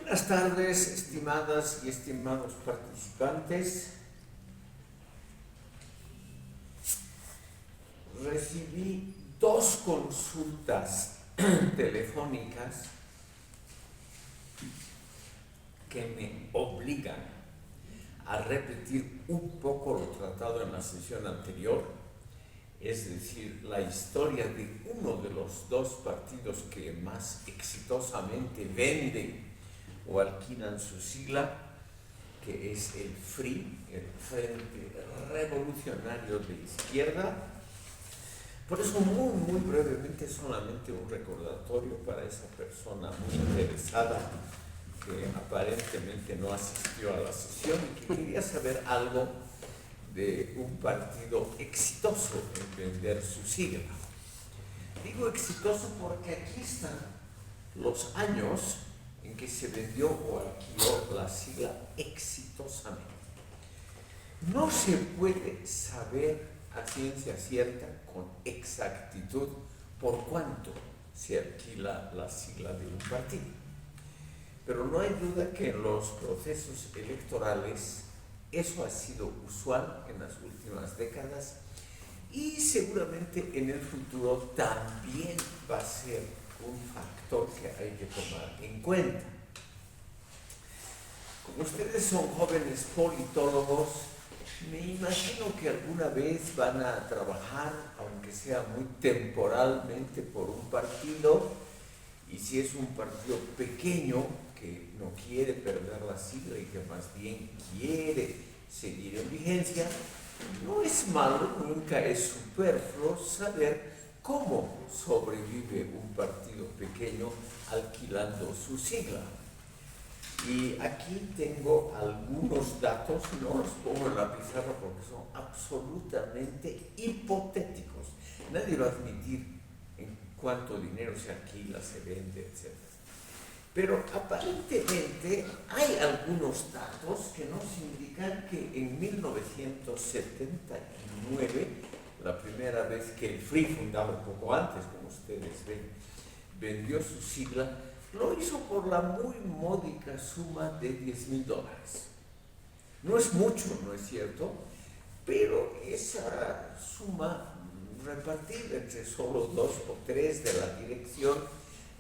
Buenas tardes, estimadas y estimados participantes. Recibí dos consultas telefónicas que me obligan a repetir un poco lo tratado en la sesión anterior, es decir, la historia de uno de los dos partidos que más exitosamente venden o alquilan su sigla, que es el FRI, el Frente Revolucionario de Izquierda. Por eso muy brevemente, solamente un recordatorio para esa persona muy interesada que aparentemente no asistió a la sesión y que quería saber algo de un partido exitoso en vender su sigla. Digo exitoso porque aquí están los años en que se vendió o alquiló la sigla exitosamente. No se puede saber a ciencia cierta con exactitud por cuánto se alquila la sigla de un partido. Pero no hay duda que en los procesos electorales eso ha sido usual en las últimas décadas y seguramente en el futuro también va a ser un factor que hay que tomar en cuenta. Como ustedes son jóvenes politólogos, me imagino que alguna vez van a trabajar, aunque sea muy temporalmente, por un partido, y si es un partido pequeño que no quiere perder la sigla y que más bien quiere seguir en vigencia, no es malo, nunca es superfluo saber cómo sobrevive un partido pequeño alquilando su sigla. Y aquí tengo algunos datos, no los pongo en la pizarra porque son absolutamente hipotéticos. Nadie va a admitir en cuánto dinero se alquila, se vende, etc. Pero aparentemente hay algunos datos que nos indican que en 1979, la primera vez que el FRI, fundado un poco antes, como ustedes ven, vendió su sigla, lo hizo por la muy módica suma de $10,000. No es mucho, ¿no es cierto? Pero esa suma repartida entre solo 2 o 3 de la dirección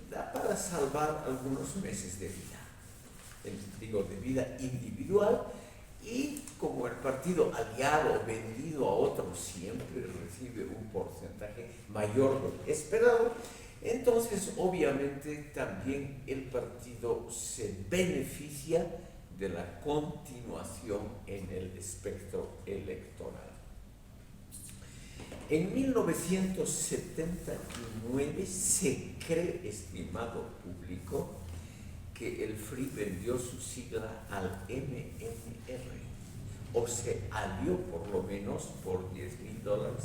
da para salvar algunos meses de vida. Digo, de vida individual, y como el partido aliado vendido a otros siempre recibe un porcentaje mayor de lo esperado, entonces obviamente también el partido se beneficia de la continuación en el espectro electoral. En 1979 se cree, estimado público, que el FRI vendió su sigla al MNR, o se alió por lo menos por $10,000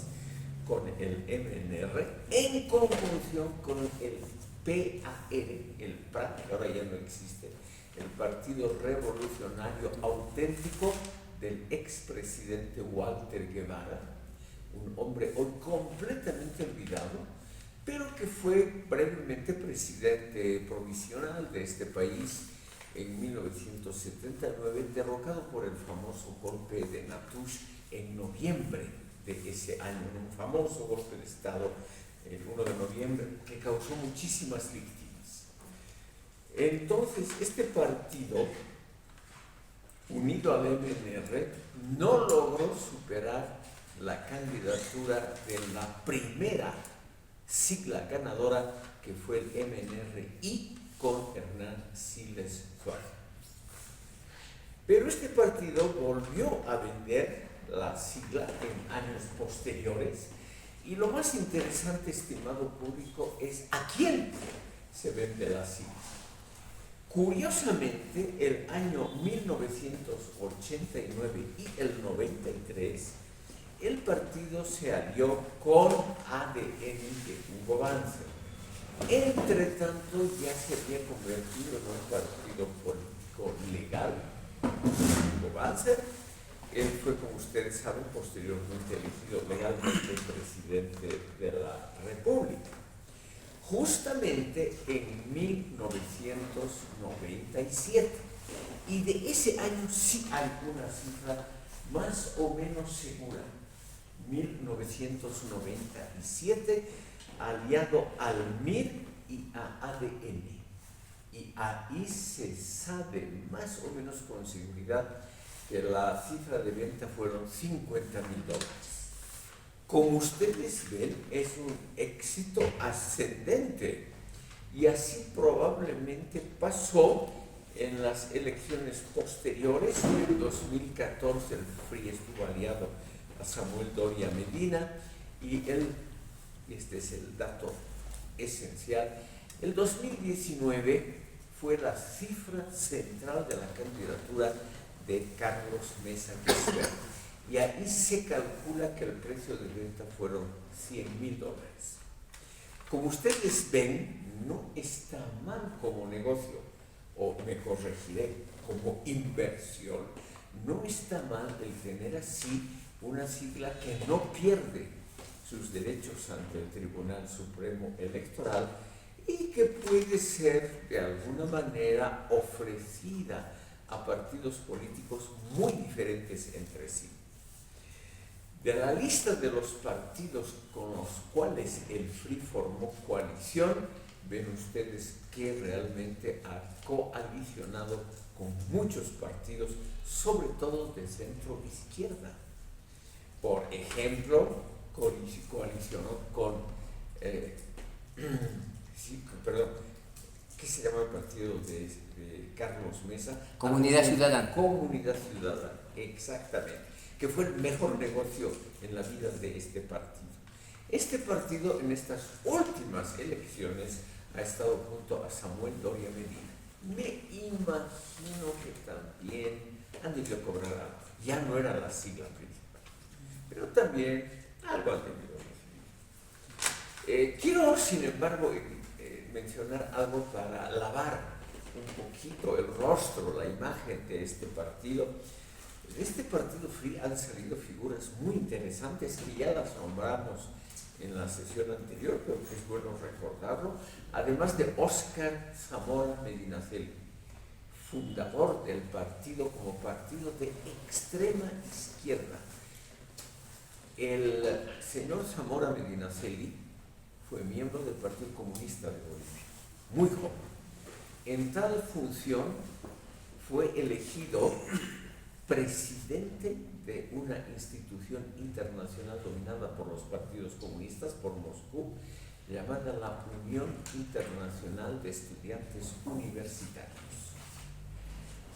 con el MNR en conjunción con el PAR, el PRA, que ahora ya no existe, el Partido Revolucionario Auténtico del expresidente Walter Guevara, un hombre hoy completamente olvidado, pero que fue brevemente presidente provisional de este país en 1979, derrocado por el famoso golpe de Natush en noviembre de ese año, un famoso golpe de Estado el 1 de noviembre que causó muchísimas víctimas. Entonces, este partido, unido al MNR, no logró superar la candidatura de la primera sigla ganadora, que fue el MNRI con Hernán Siles Suárez. Pero este partido volvió a vender la sigla en años posteriores, y lo más interesante, estimado público, es a quién se vende la sigla. Curiosamente, el año 1989 y el 93, el partido se alió con ADN de Hugo Banzer. Entre tanto, ya se había convertido en un partido político legal, Hugo Banzer. Él fue, como ustedes saben, posteriormente elegido legalmente presidente de la República. justamente en 1997. Y de ese año sí hay una cifra más o menos segura. 1997, aliado al MIR y a ADN. Y ahí se sabe más o menos con seguridad que la cifra de venta fueron $50,000. Como ustedes ven, es un éxito ascendente. Y así probablemente pasó en las elecciones posteriores. En 2014 el PRI estuvo aliado a Samuel Doria Medina y este es el dato esencial, el 2019 fue la cifra central de la candidatura de Carlos Mesa Quispe, y ahí se calcula que el precio de venta fueron $100,000. Como ustedes ven, no está mal como negocio, o me corregiré, como inversión, no está mal el tener así una sigla que no pierde sus derechos ante el Tribunal Supremo Electoral y que puede ser de alguna manera ofrecida a partidos políticos muy diferentes entre sí. De la lista de los partidos con los cuales el PRI formó coalición, ven ustedes que realmente ha coalicionado con muchos partidos, sobre todo de centro izquierda. Por ejemplo, coalicionó con, ¿qué se llama el partido de Carlos Mesa? Comunidad Ciudadana. Comunidad Ciudadana, exactamente, que fue el mejor negocio en la vida de este partido. Este partido en estas últimas elecciones ha estado junto a Samuel Doria Medina. Me imagino que también han debido cobrar algo. Ya no era la sigla principal, pero también algo han debido recibir. Quiero, sin embargo, mencionar algo para lavar un poquito el rostro, la imagen de este partido. De este partido PRI han salido figuras muy interesantes que ya las nombramos en la sesión anterior, pero que es bueno recordarlo, además de Óscar Zamora Medinaceli, fundador del partido como partido de extrema izquierda. El señor Zamora Medinaceli fue miembro del Partido Comunista de Bolivia, muy joven. En tal función fue elegido presidente de una institución internacional dominada por los partidos comunistas, por Moscú, llamada la Unión Internacional de Estudiantes Universitarios.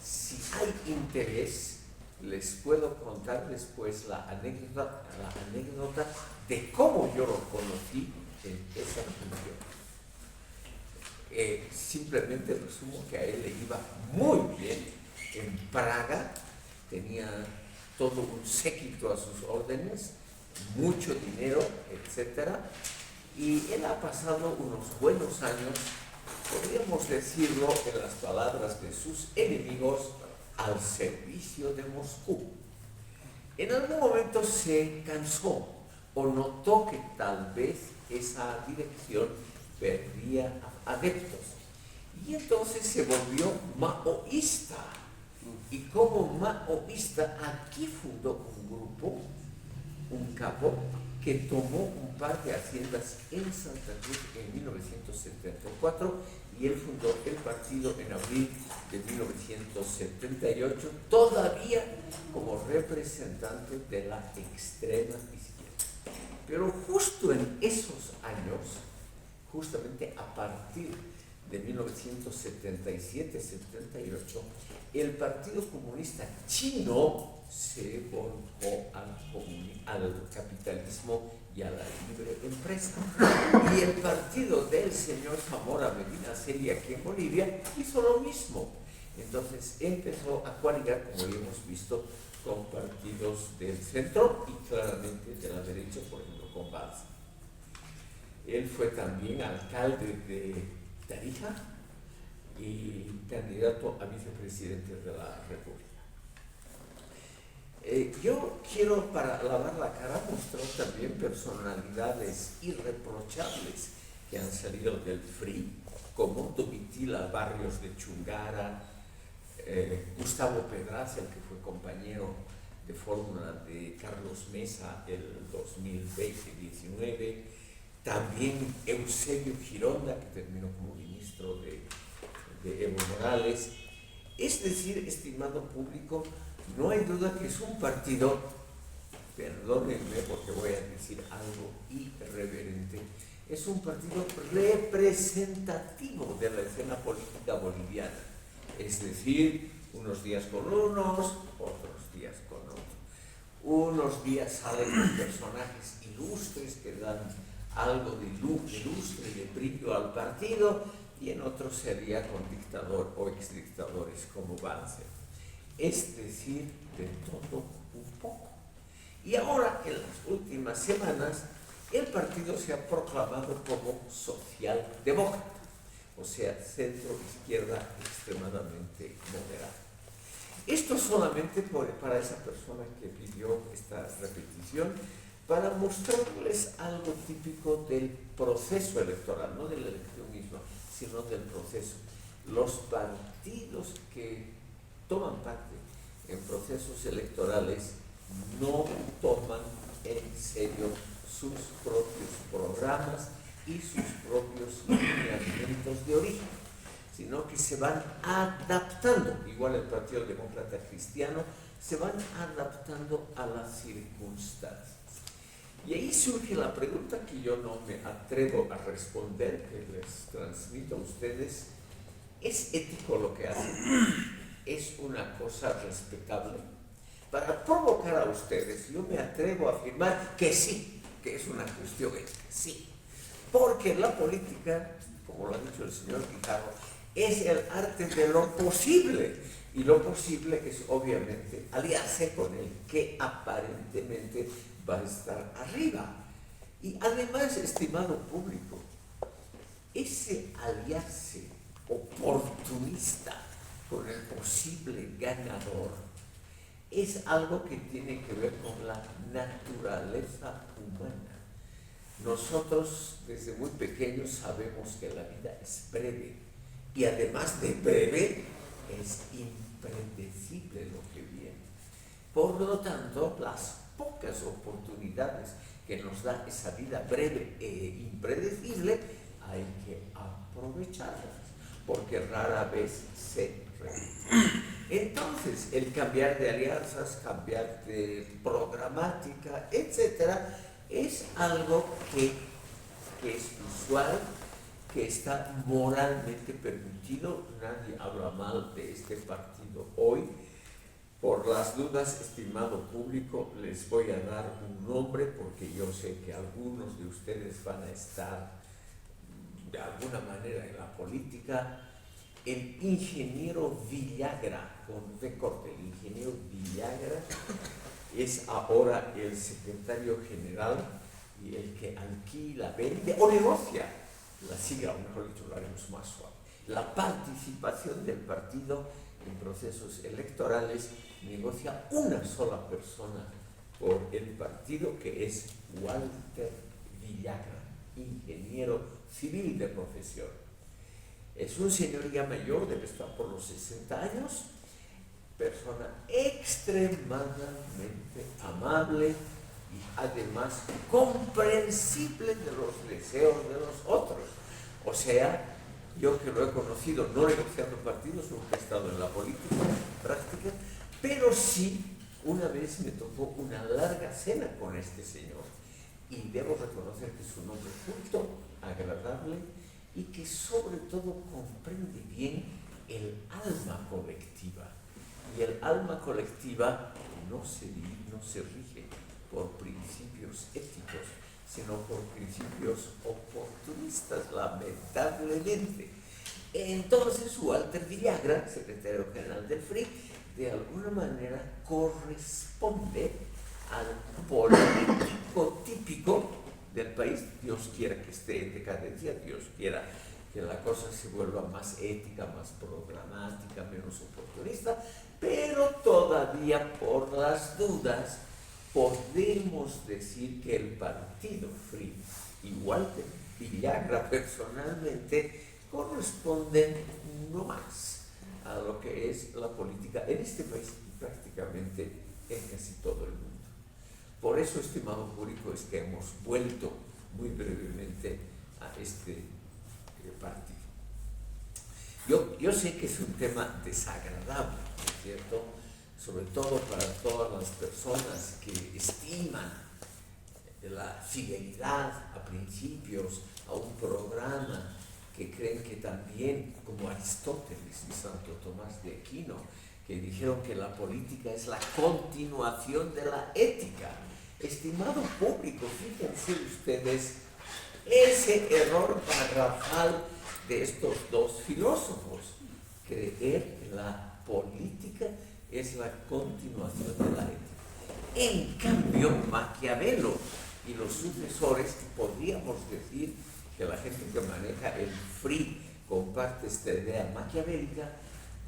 Si hay interés, les puedo contar después la anécdota de cómo yo lo conocí en esa función. Simplemente resumo que a él le iba muy bien en Praga, tenía todo un séquito a sus órdenes, mucho dinero, etc. Y él ha pasado unos buenos años, podríamos decirlo en las palabras de sus enemigos, al servicio de Moscú. En algún momento se cansó o notó que tal vez esa dirección perdía adeptos. Y entonces se volvió maoísta. Y como maoísta, aquí fundó un grupo, un capo, que tomó un par de haciendas en Santa Cruz en 1974 y él fundó el partido en abril de 1978, todavía como representante de la extrema izquierda. Pero justo en esos años, justamente a partir de 1977-78, el Partido Comunista Chino se volcó al capitalismo y a la libre empresa. Y el partido del señor Zamora Medinaceli aquí en Bolivia hizo lo mismo. Entonces empezó a coaligar, como ya hemos visto, con partidos del centro y claramente de la derecha, por ejemplo, con Balsa. Él fue también alcalde de Tarija y candidato a vicepresidente de la República. Yo quiero, para lavar la cara, mostrar también personalidades irreprochables que han salido del FRI, como Domitila Barrios de Chungara, Gustavo Pedraza, el que fue compañero de fórmula de Carlos Mesa el 2020-19, también Eusebio Gironda, que terminó como ministro de Evo Morales. Es decir, estimado público, no hay duda que es un partido, perdónenme porque voy a decir algo irreverente, es un partido representativo de la escena política boliviana. Es decir, unos días con unos, otros días con otros. Unos días salen personajes ilustres que dan algo de lustre y de brillo al partido, y en otros sería con dictador o exdictadores como Banzer. Es decir, de todo un poco. Y ahora, en las últimas semanas, el partido se ha proclamado como socialdemócrata, o sea, centro-izquierda extremadamente moderada. Esto solamente para esa persona que pidió esta repetición, para mostrarles algo típico del proceso electoral, no de la elección misma, sino del proceso. Los partidos que toman parte en procesos electorales no toman en serio sus propios programas y sus propios lineamientos de origen, sino que se van adaptando, igual el Partido Demócrata Cristiano, se van adaptando a las circunstancias. Y ahí surge la pregunta que yo no me atrevo a responder, que les transmito a ustedes: ¿es ético lo que hacen? ¿Es una cosa respetable? Para provocar a ustedes, yo me atrevo a afirmar que sí, que es una cuestión ética, sí. Porque la política, como lo ha dicho el señor Guijarro, es el arte de lo posible. Y lo posible es obviamente aliarse con el que aparentemente va a estar arriba. Y además, estimado público, ese aliarse oportunista con el posible ganador es algo que tiene que ver con la naturaleza humana. Nosotros desde muy pequeños sabemos que la vida es breve, y además de breve es impredecible lo que viene. Por lo tanto, las pocas oportunidades que nos da esa vida breve e impredecible hay que aprovecharlas, porque rara vez se repite. Entonces, el cambiar de alianzas, cambiar de programática, etcétera, es algo que es usual, que está moralmente permitido. Nadie habla mal de este partido hoy. Por las dudas, estimado público, les voy a dar un nombre, porque yo sé que algunos de ustedes van a estar de alguna manera en la política. El ingeniero Villagra, con V corte, el ingeniero Villagra es ahora el secretario general y el que alquila, vende o negocia la sigla, o mejor dicho, lo haremos más suave, la participación del partido en procesos electorales. Negocia una sola persona por el partido, que es Walter Villagra, ingeniero civil de profesión. Es un señor ya mayor, debe estar por los 60 años, persona extremadamente amable y además comprensible de los deseos de los otros. O sea, yo que lo he conocido no negociando partidos, nunca he estado en la política práctica, pero sí una vez me tocó una larga cena con este señor, y debo reconocer que es un hombre culto, agradable, y que sobre todo comprende bien el alma colectiva. Y el alma colectiva no se rige por principios éticos, sino por principios oportunistas, lamentablemente. Entonces, Walter Villagra, secretario general del FRI, de alguna manera corresponde al político típico del país. Dios quiera que esté en decadencia, Dios quiera que la cosa se vuelva más ética, más programática, menos oportunista, pero todavía, por las dudas, podemos decir que el partido FRI, igual que Villagra personalmente corresponden no más a lo que es la política en este país y prácticamente en casi todo el mundo. Por eso, estimado público, es que hemos vuelto muy brevemente a este partido. Yo sé que es un tema desagradable, ¿no es cierto? Sobre todo para todas las personas que estiman la fidelidad a principios, a un programa, que creen que también, como Aristóteles y Santo Tomás de Aquino, que dijeron que la política es la continuación de la ética. Estimado público, fíjense ustedes ese error garrafal de estos dos filósofos: creer que la política es la continuación de la ética. En cambio, Maquiavelo y los sucesores, podríamos decir que la gente que maneja el FRI comparte esta idea maquiavélica,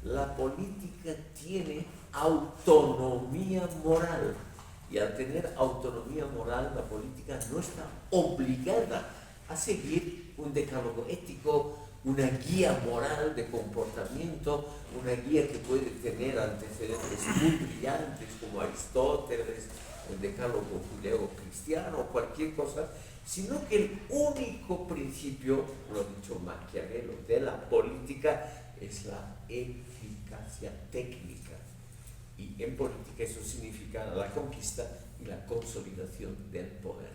la política tiene autonomía moral. Y al tener autonomía moral, la política no está obligada a seguir un decálogo ético, una guía moral de comportamiento, una guía que puede tener antecedentes muy brillantes como Aristóteles, el decálogo judeo-cristiano o cualquier cosa, sino que el único principio, lo ha dicho Maquiavelo, de la política es la eficacia técnica. Y en política eso significa la conquista y la consolidación del poder.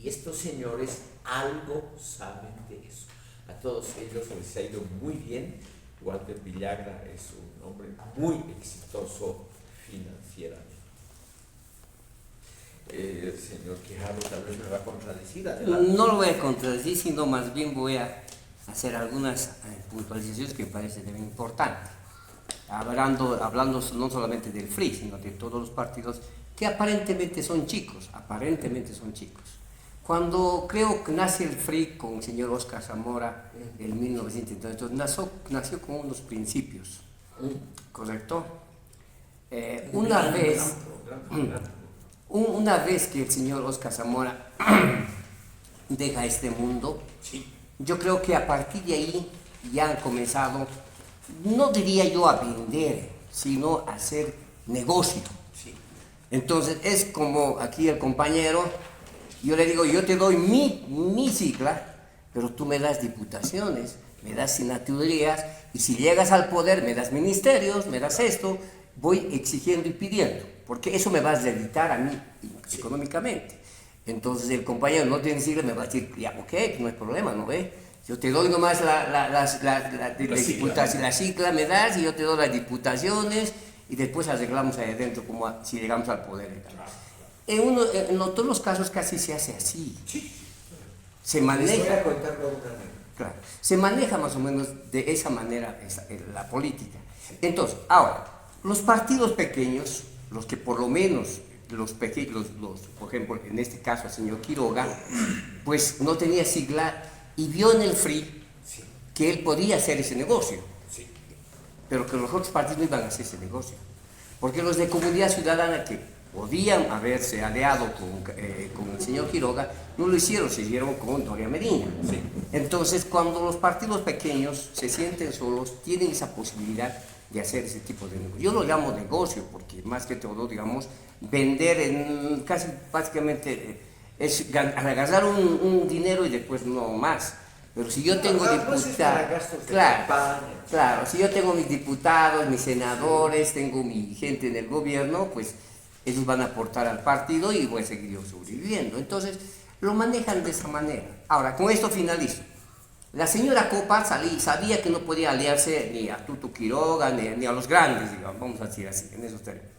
Y estos señores algo saben de eso. A todos ellos les ha ido muy bien. Walter Villagra es un hombre muy exitoso financieramente. El señor Quijano tal vez me va a contradecir. Adelante. No lo voy a contradecir, sino más bien voy a hacer algunas puntualizaciones que me parecen importantes. Hablando no solamente del FRI, sino de todos los partidos que aparentemente son chicos. Cuando creo que nace el FRI con el señor Óscar Zamora en 1932, nació con unos principios, ¿correcto? Una vez que el señor Óscar Zamora deja este mundo, yo creo que a partir de ahí ya han comenzado, no diría yo a vender, sino a hacer negocio. Entonces es como aquí el compañero, yo le digo, yo te doy mi sigla, pero tú me das diputaciones, me das sinaturías, y si llegas al poder me das ministerios, me das esto, voy exigiendo y pidiendo, porque eso me va a dedicar a mí económicamente. Entonces el compañero no tiene sigla, me va a decir, ya, ok, no hay problema, ¿no ve? Yo te doy nomás la sigla me das, y yo te doy las diputaciones, y después arreglamos ahí adentro como si llegamos al poder. En todos los casos casi se hace así. Se maneja, claro, se maneja más o menos de esa manera la política. Entonces, ahora, los partidos pequeños, los que por lo menos, por ejemplo, en este caso el señor Quiroga, pues no tenía sigla y vio en el FRI que él podía hacer ese negocio, pero que los otros partidos no iban a hacer ese negocio, porque los de Comunidad Ciudadana, que podían haberse aliado con el señor Quiroga, no lo hicieron, se hicieron con Doria Medina. Entonces, cuando los partidos pequeños se sienten solos, tienen esa posibilidad de hacer ese tipo de negocio. Yo lo llamo negocio, porque más que todo, digamos, vender casi básicamente es agarrar un dinero y después no más. Pero si yo tengo diputados, claro, si yo tengo mis diputados, mis senadores, tengo mi gente en el gobierno, pues ellos van a aportar al partido y voy a seguir yo sobreviviendo. Entonces, lo manejan de esa manera. Ahora, con esto finalizo. La señora Copa sabía que no podía aliarse ni a Tuto Quiroga, ni a los grandes, digamos, vamos a decir así, en esos términos.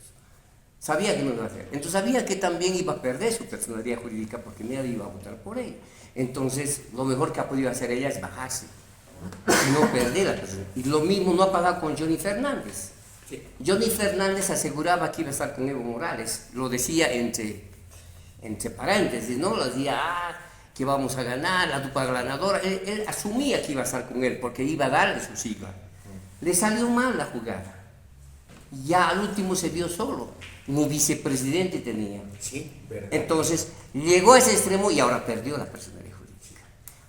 Sabía que no lo iba a hacer. Entonces, sabía que también iba a perder su personalidad jurídica porque nadie iba a votar por ella. Entonces, lo mejor que ha podido hacer ella es bajarse, no perder la personalidad. Y lo mismo no ha pasado con Johnny Fernández. Johnny Fernández aseguraba que iba a estar con Evo Morales, lo decía entre paréntesis, ¿no? Lo decía, que vamos a ganar, la dupla ganadora. Él asumía que iba a estar con él porque iba a darle su sigla. Le salió mal la jugada. Ya al último se vio solo, ni vicepresidente tenía. Sí, verdad. Entonces llegó a ese extremo y ahora perdió la personalidad jurídica.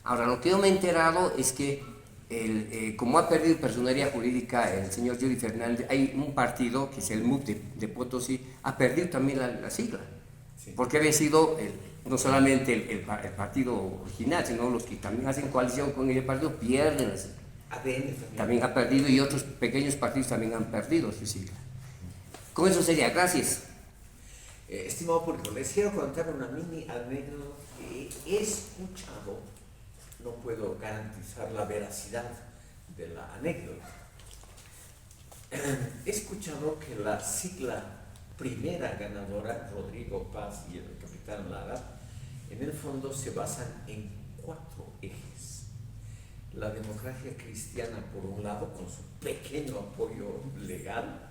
Ahora, lo que yo me he enterado es que, como ha perdido personería jurídica el señor Yuri Fernández, hay un partido, que es el MUP de Potosí, ha perdido también la sigla, sí. Porque había sido no solamente el partido original, sino los que también hacen coalición con el partido pierden la sigla. ADN también ha perdido, y otros pequeños partidos también han perdido su sigla. Con eso sería, gracias. Estimado público, les quiero contar una mini anécdota que he escuchado. No puedo garantizar la veracidad de la anécdota. He escuchado que la sigla primera ganadora, Rodrigo Paz y el capitán Lara, en el fondo se basan en 4 ejes. La democracia cristiana, por un lado, con su pequeño apoyo legal,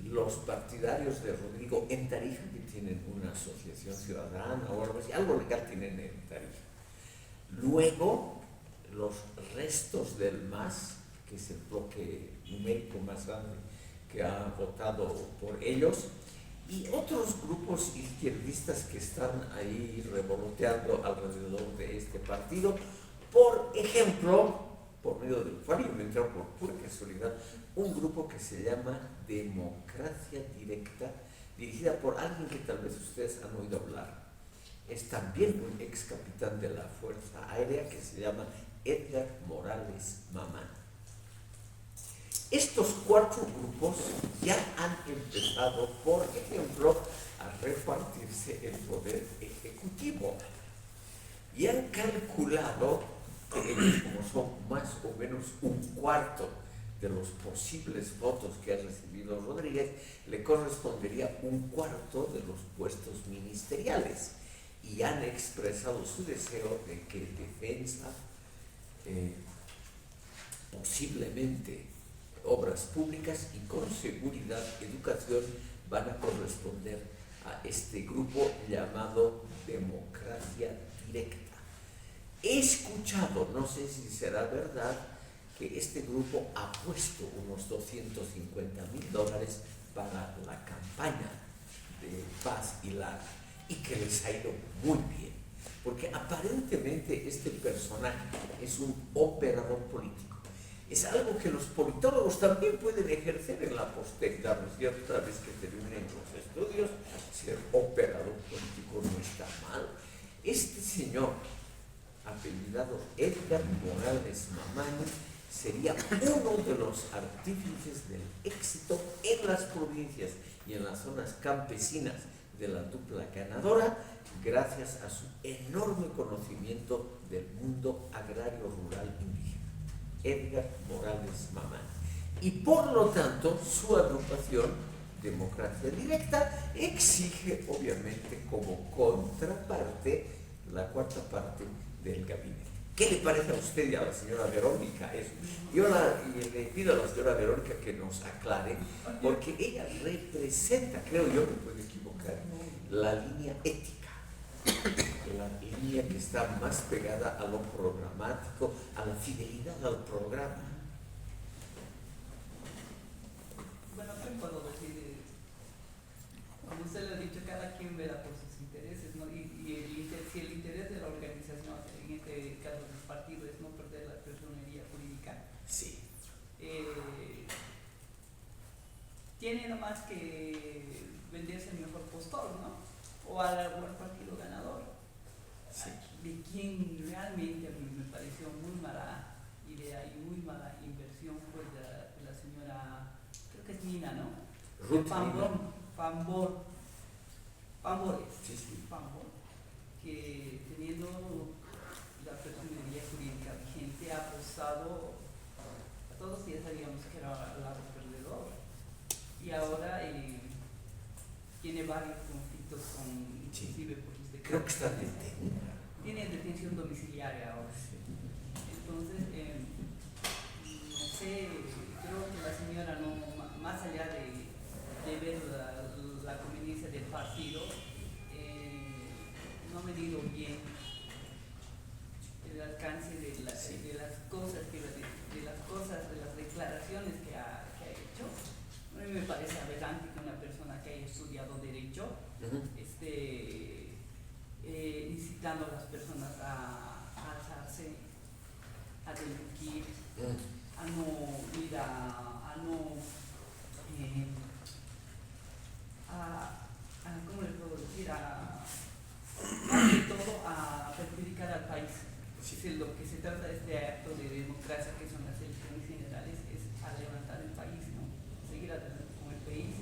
los partidarios de Rodrigo en Tarija, que tienen una asociación ciudadana o algo así, algo legal tienen en Tarija. Luego, los restos del MAS, que es el bloque numérico más grande que ha votado por ellos, y otros grupos izquierdistas que están ahí revoloteando alrededor de este partido. Por ejemplo, por medio del cual yo me entero por pura casualidad, un grupo que se llama Democracia Directa, dirigida por alguien que tal vez ustedes han oído hablar. Es también un ex capitán de la Fuerza Aérea que se llama Edgar Morales Mamán. Estos 4 grupos ya han empezado, por ejemplo, a repartirse el poder ejecutivo y han calculado que ellos, como son más o menos un cuarto de los posibles votos que ha recibido Rodríguez, le correspondería un cuarto de los puestos ministeriales, y han expresado su deseo de que defensa, posiblemente obras públicas y con seguridad educación van a corresponder a este grupo llamado Democracia Directa. He escuchado, no sé si será verdad, que este grupo ha puesto unos $250,000 para la campaña de Paz y Lara, y que les ha ido muy bien, porque aparentemente este personaje es un operador político. Es algo que los politólogos también pueden ejercer en la posteridad, ¿no es cierto? Una vez que terminen los estudios, ser operador político no está mal. Este señor, apellidado Edgar Morales Mamán, sería uno de los artífices del éxito en las provincias y en las zonas campesinas de la dupla ganadora, gracias a su enorme conocimiento del mundo agrario rural indígena. Edgar Morales Mamán. Y por lo tanto, su agrupación, Democracia Directa, exige obviamente como contraparte la cuarta parte del gabinete. ¿Qué le parece a usted y a la señora Verónica eso? Yo le pido a la señora Verónica que nos aclare, porque ella representa, creo yo, me puedo equivocar, la línea ética, la línea que está más pegada a lo programático, a la fidelidad al programa. Bueno, ¿qué puedo decir? Como usted lo ha dicho, cada quien vela por sus intereses, ¿no? Si el interés de la organización, en este caso del partido, es no perder la personería jurídica, sí. Tiene nomás que venderse el mejor postor, ¿no? O al partido ganador. Sí. De quien realmente a mí me pareció muy mala idea y muy mala inversión fue de la señora, creo que es Nina, ¿no? Pambores. Sí, sí. Pambor, que teniendo la personería jurídica vigente ha apostado, todos ya sabíamos que era el lado perdedor, y ahora tiene varios conflictos con, inclusive por sus declaraciones. Creo que está detenida. Tiene detención domiciliaria ahora. Sí. Entonces, no sé, creo que la señora no, más allá de ver la conveniencia del partido, no ha medido bien el alcance de las cosas, de las declaraciones que ha hecho. A mí me parece aberrante que una persona que haya estudiado Derecho esté incitando a las personas a alzarse acercarse, a delinquir, a no ir a no, ¿cómo le puedo decir? Más que todo a perjudicar al país. Es decir, lo que se trata de este acto de democracia, que son las elecciones generales, es a levantar el país, ¿no? Seguir adelante con el país.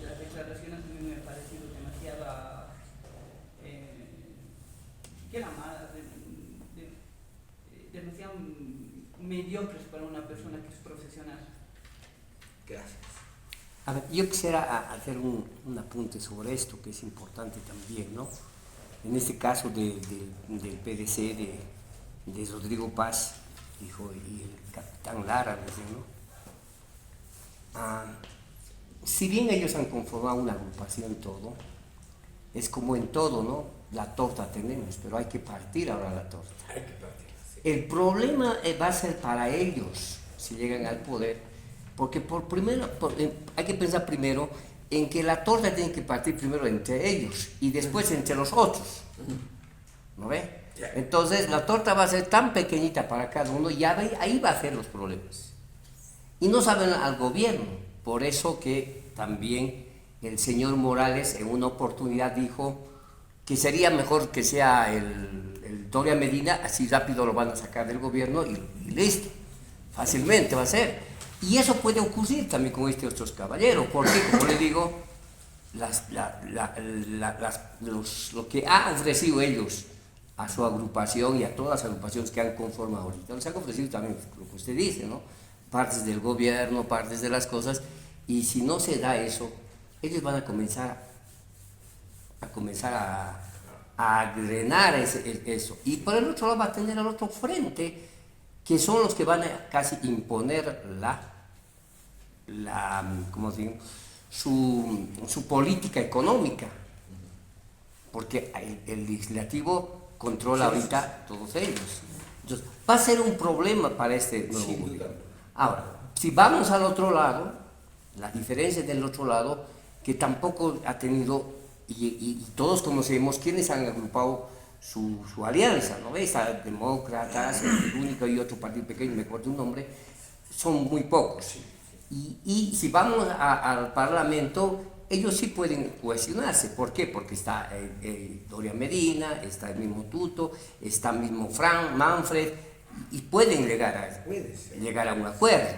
Y las declaraciones a mí me han parecido demasiado demasiado mediocres para una persona que es profesional. Gracias. A ver, yo quisiera hacer un apunte sobre esto, que es importante también, ¿no? En este caso del PDC de Rodrigo Paz, hijo, y el capitán Lara, ¿no? Si bien ellos han conformado una agrupación, todo, es como en todo, ¿no? La torta tenemos, pero hay que partir ahora la torta. Hay que partir, sí. El problema va a ser para ellos, si llegan al poder, porque hay que pensar primero en que la torta tiene que partir primero entre ellos y después entre los otros, ¿no ve? Entonces la torta va a ser tan pequeñita para cada uno y ahí va a ser los problemas. Y no saben al gobierno, por eso que también el señor Morales en una oportunidad dijo que sería mejor que sea el Doria Medina, así rápido lo van a sacar del gobierno y listo, fácilmente va a ser. Y eso puede ocurrir también con estos otros caballeros, porque, como le digo, lo que han ofrecido ellos a su agrupación y a todas las agrupaciones que han conformado ahorita, les han ofrecido también lo que usted dice, ¿no? Partes del gobierno, partes de las cosas, y si no se da eso, ellos van a comenzar a drenar eso. Y por el otro lado va a tener al otro frente, que son los que van a casi imponer ¿cómo se dice? Su política económica, porque el legislativo controla ahorita todos ellos. Entonces, va a ser un problema para este nuevo gobierno. Ahora, si vamos al otro lado, la diferencia del otro lado, que tampoco ha tenido, y todos conocemos quiénes han agrupado su alianza, ¿no ves? Demócratas, el único y otro partido pequeño, me acuerdo un nombre, son muy pocos. Y si vamos al Parlamento, ellos sí pueden cohesionarse. ¿Por qué? Porque está Doria Medina, está el mismo Tuto, está el mismo Manfred, y pueden llegar a un acuerdo.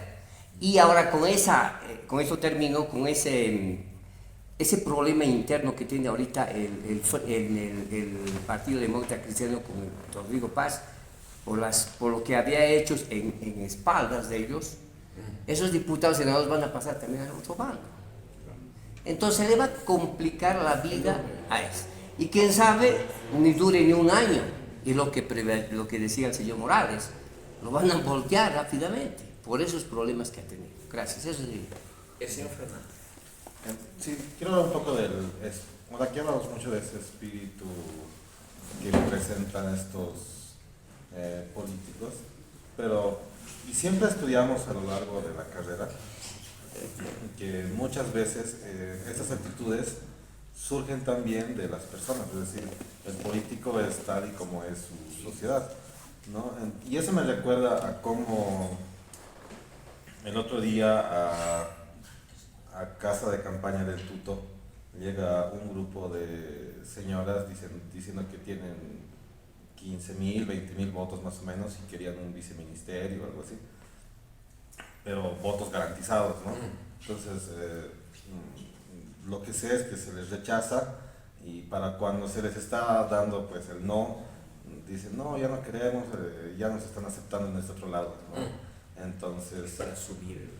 Y ahora con eso termino, con ese problema interno que tiene ahorita el Partido Demócrata Cristiano con Rodrigo Paz, por lo que había hecho en espaldas de ellos, esos diputados y senadores van a pasar también al otro bando. Entonces le va a complicar la vida a eso. Y quién sabe, ni dure ni un año. Y lo que decía el señor Morales, lo van a voltear rápidamente por esos problemas que ha tenido. Gracias. Eso es El señor Fernando. Sí, quiero hablar un poco aquí hablamos mucho de ese espíritu que representan estos políticos, y siempre estudiamos a lo largo de la carrera que muchas veces estas actitudes surgen también de las personas, es decir, el político es tal y como es su sociedad, ¿no? Y eso me recuerda a cómo el otro día a casa de campaña del Tuto llega un grupo de señoras diciendo que tienen 15.000, 20.000 votos más o menos y querían un viceministerio o algo así, pero votos garantizados, ¿no? Entonces, lo que sé es que se les rechaza y para cuando se les está dando pues el no, dicen no, ya no queremos, ya nos están aceptando en este otro lado, ¿no? Entonces, para subir.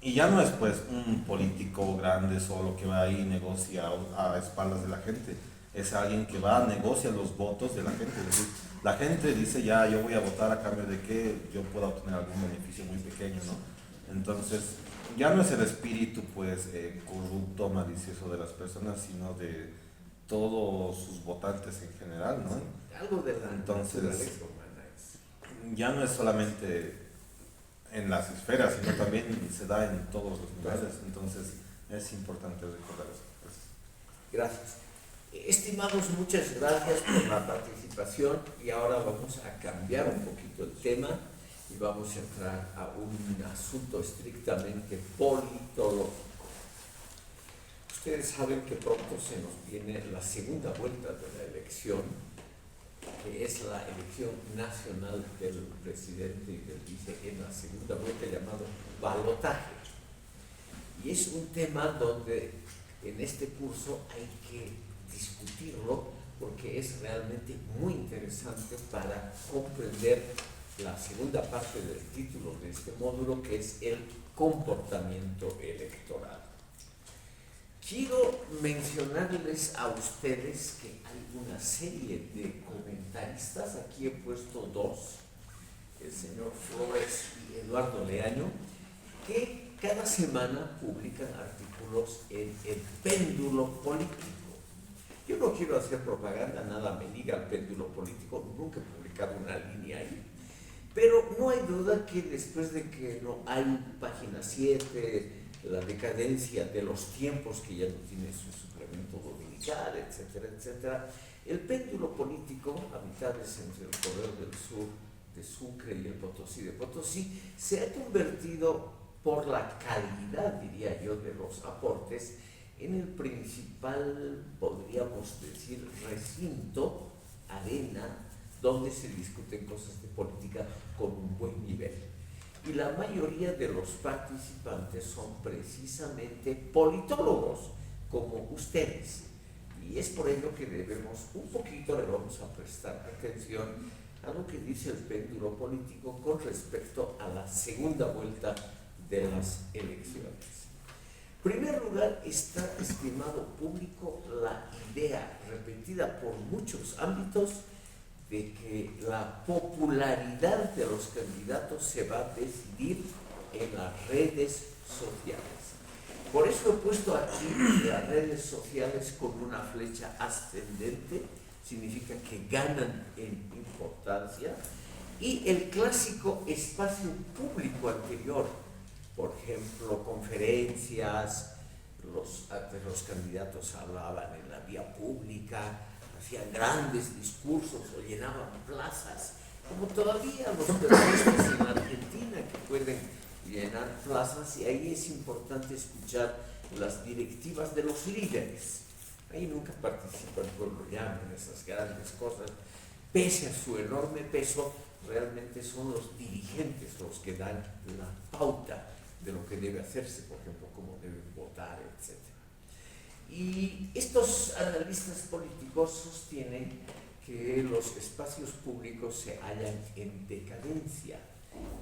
Y ya no es pues un político grande solo que va ahí y negocia a espaldas de la gente, es alguien que va a negociar los votos de la gente, es decir, la gente dice ya yo voy a votar a cambio de que yo pueda obtener algún beneficio muy pequeño, ¿no? Entonces ya no es el espíritu pues corrupto, malicioso de las personas, sino de todos sus votantes en general, ¿no? Algo de la Entonces, naturaleza humana es. Ya no es solamente en las esferas, sino también se da en todos los niveles, entonces es importante recordar eso. Gracias. Estimados, muchas gracias por la participación y ahora vamos a cambiar un poquito el tema y vamos a entrar a un asunto estrictamente politológico. Ustedes saben que pronto se nos viene la segunda vuelta de la elección, que es la elección nacional del presidente y del vice en la segunda vuelta, llamado balotaje. Y es un tema donde en este curso hay que discutirlo porque es realmente muy interesante para comprender la segunda parte del título de este módulo, que es el comportamiento electoral. Quiero mencionarles a ustedes que hay una serie de comentaristas, aquí he puesto dos, el señor Flores y Eduardo Leaño, que cada semana publican artículos en el péndulo político. Yo no quiero hacer propaganda, nada me liga al péndulo político, nunca he publicado una línea ahí, pero no hay duda que después de que no hay página 7, la decadencia de los tiempos que ya no tiene su suplemento dominical, etcétera, etcétera, el péndulo político, a mitades entre el Correo del Sur de Sucre y el Potosí de Potosí, se ha convertido por la calidad, diría yo, de los aportes en el principal, podríamos decir, recinto, arena, donde se discuten cosas de política con un buen nivel. Y la mayoría de los participantes son precisamente politólogos, como ustedes. Y es por ello que debemos, un poquito le vamos a prestar atención a lo que dice el péndulo político con respecto a la segunda vuelta de las elecciones. En primer lugar está, estimado público, la idea repetida por muchos ámbitos de que la popularidad de los candidatos se va a decidir en las redes sociales. Por eso he puesto aquí las redes sociales con una flecha ascendente, significa que ganan en importancia, y el clásico espacio público anterior, por ejemplo, conferencias, los candidatos hablaban en la vía pública, hacían grandes discursos o llenaban plazas, como todavía los periodistas en Argentina que pueden llenar plazas, y ahí es importante escuchar las directivas de los líderes. Ahí nunca participa el pueblo llano en esas grandes cosas. Pese a su enorme peso, realmente son los dirigentes los que dan la pauta de lo que debe hacerse, por ejemplo, cómo deben votar, etc. Y estos analistas políticos sostienen que los espacios públicos se hallan en decadencia,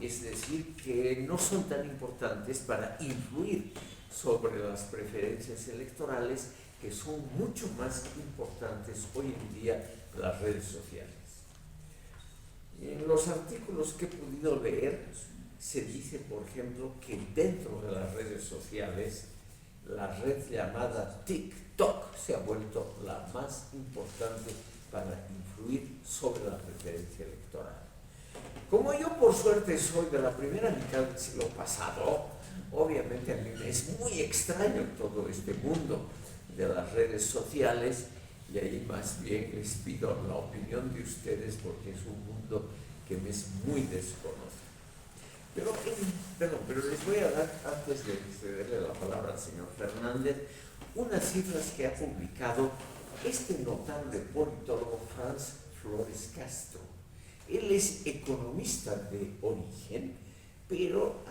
es decir, que no son tan importantes para influir sobre las preferencias electorales, que son mucho más importantes hoy en día las redes sociales. En los artículos que he podido leer se dice, por ejemplo, que dentro de las redes sociales la red llamada TikTok se ha vuelto la más importante para influir sobre la preferencia electoral. Como yo por suerte soy de la primera mitad del siglo pasado, obviamente a mí me es muy extraño todo este mundo de las redes sociales, y ahí más bien les pido la opinión de ustedes porque es un mundo que me es muy desconocido. Pero les voy a dar, antes de cederle la palabra al señor Fernández, unas cifras que ha publicado este notable politólogo Franz Flores Castro. Él es economista de origen, pero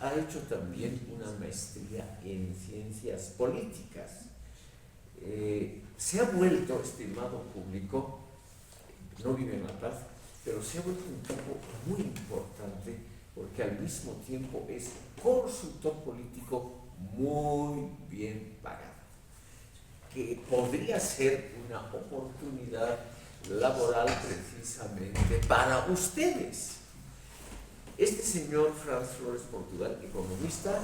ha hecho también una maestría en ciencias políticas. Se ha vuelto, estimado público, no vive en La Paz, pero se ha vuelto un tipo muy importante porque al mismo tiempo es consultor político muy bien pagado, que podría ser una oportunidad laboral precisamente para ustedes. Este señor Franz Flores Portugal, economista,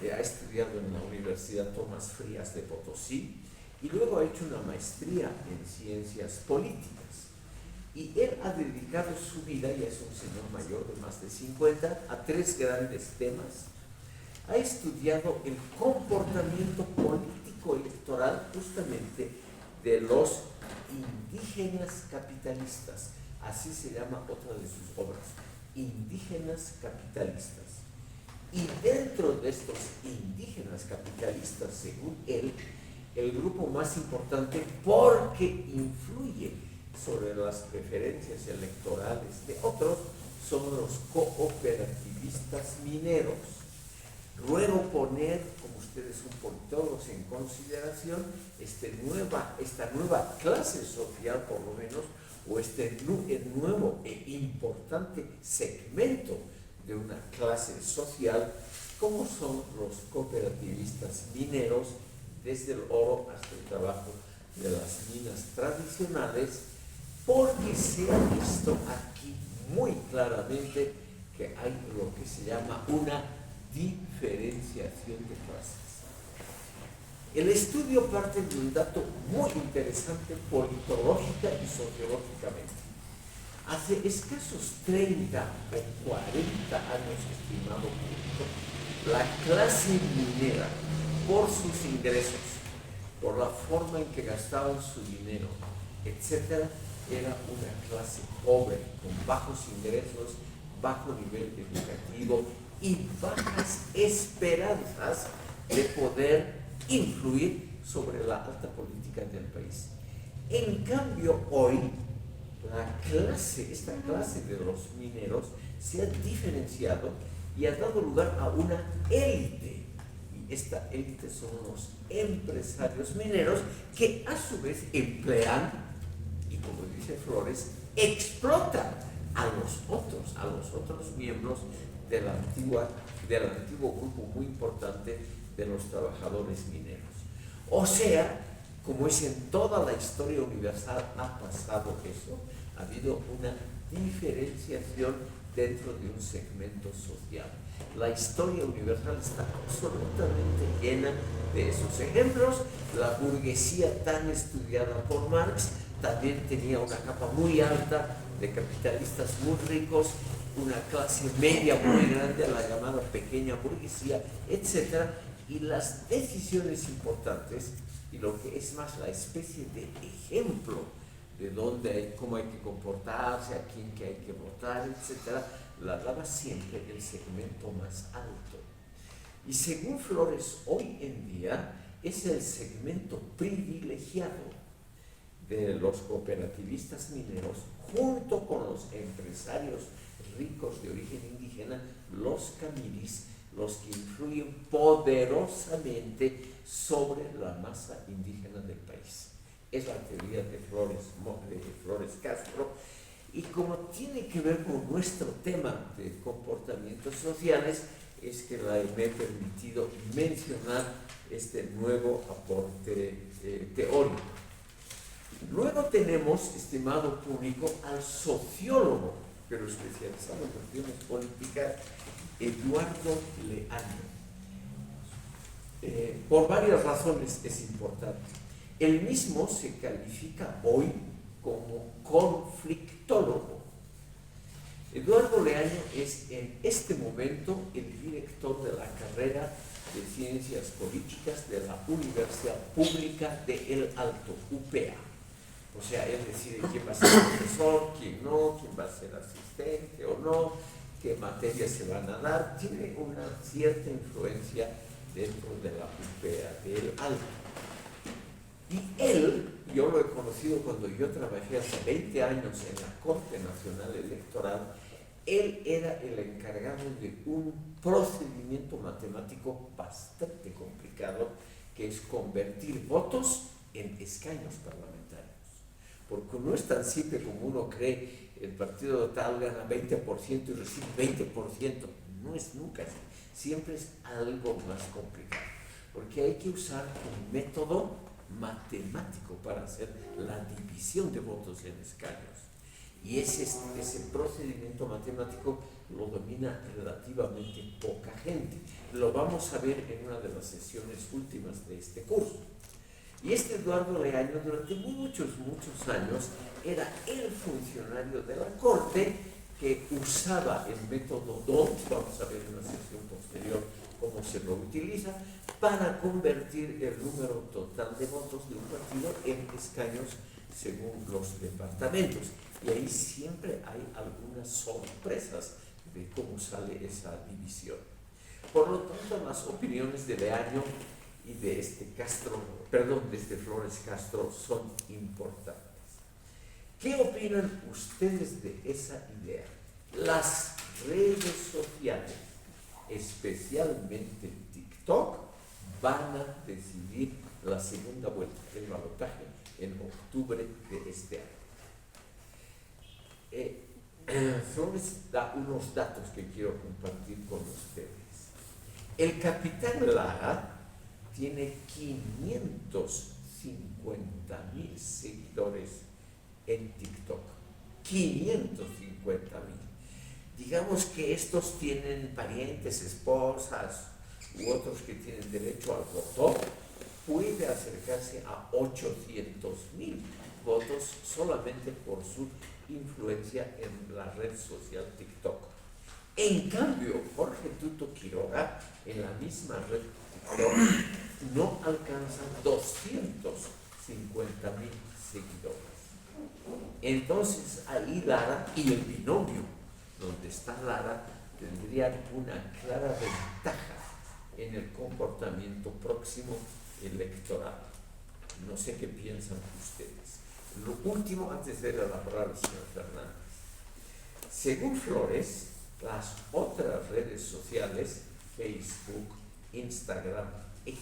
ha estudiado en la Universidad Tomás Frías de Potosí y luego ha hecho una maestría en ciencias políticas. Y él ha dedicado su vida, ya es un señor mayor de más de 50, a 3 grandes temas. Ha estudiado el comportamiento político electoral justamente de los indígenas capitalistas. Así se llama otra de sus obras, Indígenas Capitalistas. Y dentro de estos indígenas capitalistas, según él, el grupo más importante porque influye sobre las preferencias electorales de otros son los cooperativistas mineros. Luego poner, como ustedes son politólogos, en consideración esta nueva clase social, por lo menos, o el nuevo e importante segmento de una clase social, como son los cooperativistas mineros, desde el oro hasta el trabajo de las minas tradicionales, porque se ha visto aquí muy claramente que hay lo que se llama una diferenciación de clases. El estudio parte de un dato muy interesante politológica y sociológicamente. Hace escasos 30 o 40 años, estimado público, la clase minera, por sus ingresos, por la forma en que gastaban su dinero, etc., era una clase pobre, con bajos ingresos, bajo nivel educativo y bajas esperanzas de poder influir sobre la alta política del país. En cambio, hoy, esta clase de los mineros se ha diferenciado y ha dado lugar a una élite. Y esta élite son los empresarios mineros que a su vez emplean, y como dice Flores, explotan a los otros miembros del antiguo grupo muy importante de los trabajadores mineros. O sea, como es en toda la historia universal, ha pasado eso, ha habido una diferenciación dentro de un segmento social. La historia universal está absolutamente llena de esos ejemplos. La burguesía tan estudiada por Marx también tenía una capa muy alta de capitalistas muy ricos, una clase media muy grande, la llamada pequeña burguesía, etc. Y las decisiones importantes, y lo que es más la especie de ejemplo de cómo hay que comportarse, a quién que hay que votar, etc., la daba siempre el segmento más alto. Y según Flores, hoy en día es el segmento privilegiado de los cooperativistas mineros, junto con los empresarios ricos de origen indígena, los camiris, los que influyen poderosamente sobre la masa indígena del país. Es la teoría de Flores Castro, y como tiene que ver con nuestro tema de comportamientos sociales, es que me he permitido mencionar este nuevo aporte teórico. Luego tenemos, estimado público, al sociólogo, pero especializado en cuestiones políticas, Eduardo Leaño. Por varias razones es importante. Él mismo se califica hoy como conflictólogo. Eduardo Leaño es en este momento el director de la carrera de Ciencias Políticas de la Universidad Pública de El Alto, UPA. O sea, él decide quién va a ser profesor, quién no, quién va a ser asistente o no, qué materias se van a dar. Tiene una cierta influencia dentro de la UPA de El Alto. Y él, yo lo he conocido cuando yo trabajé hace 20 años en la Corte Nacional Electoral. Él era el encargado de un procedimiento matemático bastante complicado, que es convertir votos en escaños parlamentarios. Porque no es tan simple como uno cree, el partido tal gana 20% y recibe 20%. No es nunca así. Siempre es algo más complicado. Porque hay que usar un método matemático para hacer la división de votos en escaños. Y ese procedimiento matemático lo domina relativamente poca gente. Lo vamos a ver en una de las sesiones últimas de este curso. Y Eduardo Leaño durante muchos años era el funcionario de la Corte que usaba el método DONT, vamos a ver en una sesión posterior cómo se lo utiliza para convertir el número total de votos de un partido en escaños según los departamentos. Y ahí siempre hay algunas sorpresas de cómo sale esa división. Por lo tanto, las opiniones de Leaño y de este Flores Castro son importantes. ¿Qué opinan ustedes de esa idea? Las redes sociales, especialmente TikTok, van a decidir la segunda vuelta del balotaje en octubre de este año. Flores da unos datos que quiero compartir con ustedes. El capitán Lara tiene 550,000 seguidores en TikTok. 550,000. Digamos que estos tienen parientes, esposas u otros que tienen derecho al voto. Puede acercarse a 800,000 votos solamente por su influencia en la red social TikTok. En cambio, Jorge Tuto Quiroga, en la misma red TikTok, no alcanza 250,000 seguidores. Entonces, ahí Lara y el binomio donde está Lara tendrían una clara ventaja en el comportamiento próximo electoral. No sé qué piensan ustedes. Lo último, antes de dar la palabra al señor Fernández. Según Flores, las otras redes sociales, Facebook, Instagram, X,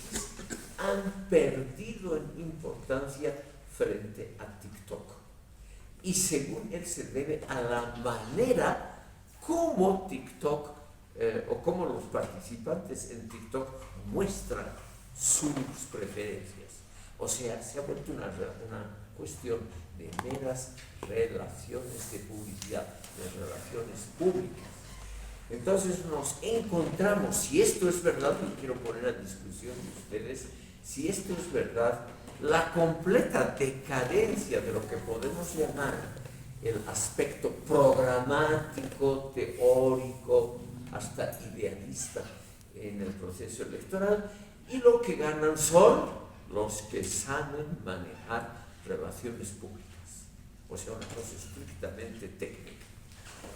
han perdido en importancia frente a TikTok. Y según él se debe a la manera como TikTok o como los participantes en TikTok muestran sus preferencias. O sea, se ha vuelto una cuestión de meras relaciones de publicidad, de relaciones públicas. Entonces nos encontramos, si esto es verdad, y quiero poner a discusión de ustedes, si esto es verdad, la completa decadencia de lo que podemos llamar el aspecto programático, teórico, hasta idealista en el proceso electoral, y lo que ganan son los que saben manejar relaciones públicas, o sea, una cosa estrictamente técnica.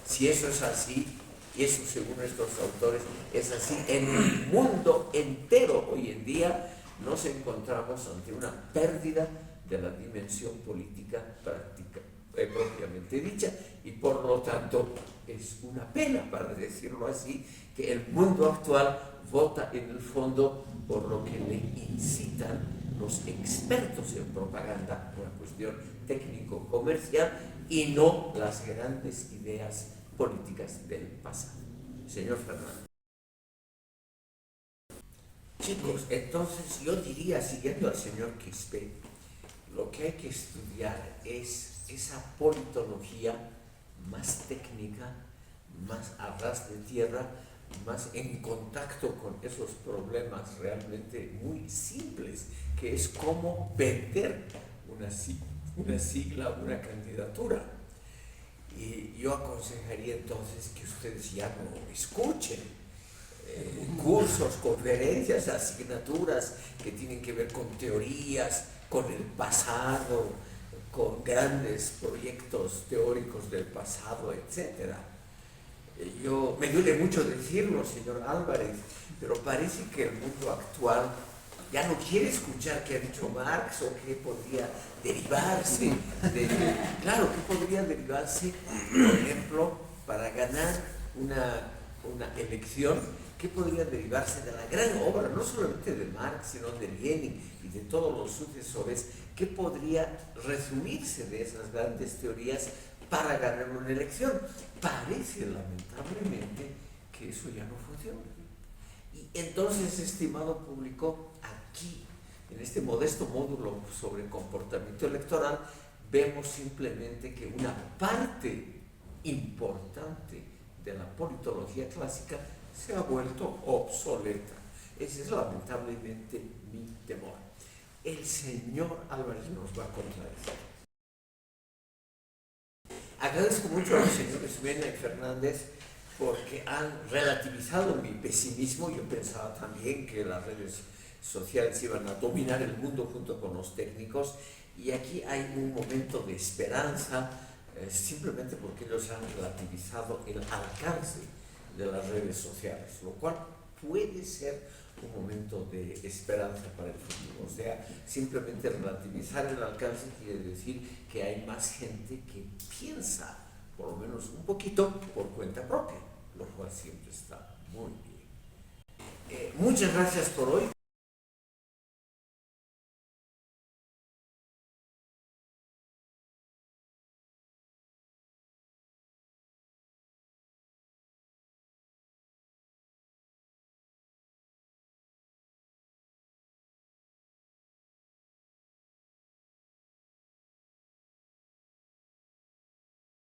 Si eso es así, y eso según estos autores es así, en el mundo entero hoy en día nos encontramos ante una pérdida de la dimensión política práctica, propiamente dicha, y por lo tanto es una pena, para decirlo así, que el mundo actual vota en el fondo por lo que le incitan los expertos en propaganda, una cuestión técnico-comercial, y no las grandes ideas políticas del pasado. Señor Fernández. Chicos, entonces yo diría, siguiendo al señor Quispe, lo que hay que estudiar es esa politología más técnica, más a ras de tierra, más en contacto con esos problemas realmente muy simples, que es cómo vender una sigla, una candidatura. Y yo aconsejaría entonces que ustedes ya no escuchen cursos, conferencias, asignaturas que tienen que ver con teorías, con el pasado, con grandes proyectos teóricos del pasado, etc. Me duele mucho decirlo, señor Álvarez, pero parece que el mundo actual ya no quiere escuchar qué ha dicho Marx o qué podría derivarse claro, qué podría derivarse, por ejemplo, para ganar una elección, qué podría derivarse de la gran obra, no solamente de Marx, sino de Lenin y de todos los sucesores, qué podría resumirse de esas grandes teorías para ganar una elección. Parece, lamentablemente, que eso ya no funciona. Y entonces, estimado público, aquí, en este modesto módulo sobre comportamiento electoral, vemos simplemente que una parte importante de la politología clásica se ha vuelto obsoleta. Ese es lamentablemente mi temor. El señor Álvarez nos va a contradecir. Agradezco mucho a los señores Mena y Fernández porque han relativizado mi pesimismo. Yo pensaba también que las redes sociales iban a dominar el mundo junto con los técnicos, y aquí hay un momento de esperanza, simplemente porque ellos han relativizado el alcance de las redes sociales, lo cual puede ser un momento de esperanza para el futuro. O sea, simplemente relativizar el alcance quiere decir que hay más gente que piensa, por lo menos un poquito, por cuenta propia, lo cual siempre está muy bien. Muchas gracias por hoy.